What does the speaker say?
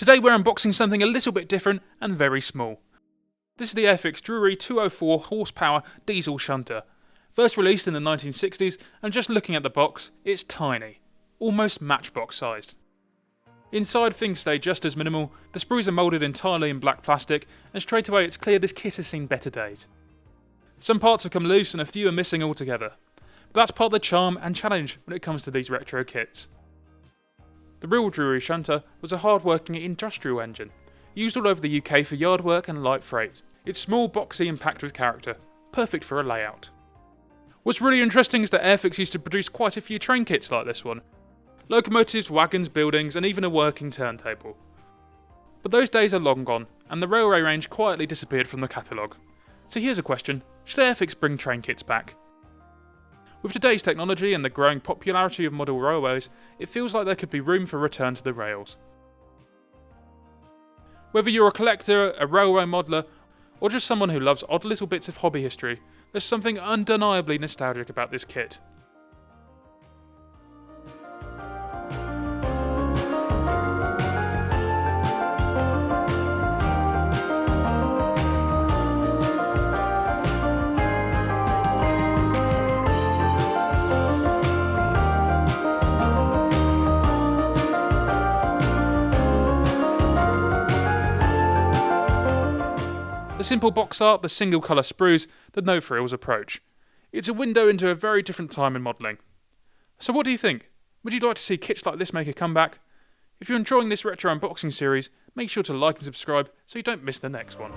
Today we're unboxing something a little bit different and very small. This is the Airfix Drewry 204 horsepower diesel shunter. First released in the 1960s, and just looking at the box, it's tiny. Almost matchbox sized. Inside things stay just as minimal, the sprues are moulded entirely in black plastic, and straight away it's clear this kit has seen better days. Some parts have come loose and a few are missing altogether. But that's part of the charm and challenge when it comes to these retro kits. The real Drewry shunter was a hard-working industrial engine, used all over the UK for yard work and light freight. It's small, boxy and packed with character, perfect for a layout. What's really interesting is that Airfix used to produce quite a few train kits like this one. Locomotives, wagons, buildings and even a working turntable. But those days are long gone, and the railway range quietly disappeared from the catalogue. So here's a question: should Airfix bring train kits back? With today's technology and the growing popularity of model railways, it feels like there could be room for a return to the rails. Whether you're a collector, a railway modeller, or just someone who loves odd little bits of hobby history, there's something undeniably nostalgic about this kit. The simple box art, the single colour sprues, the no frills approach. It's a window into a very different time in modelling. So what do you think? Would you like to see kits like this make a comeback? If you're enjoying this retro unboxing series, make sure to like and subscribe so you don't miss the next one.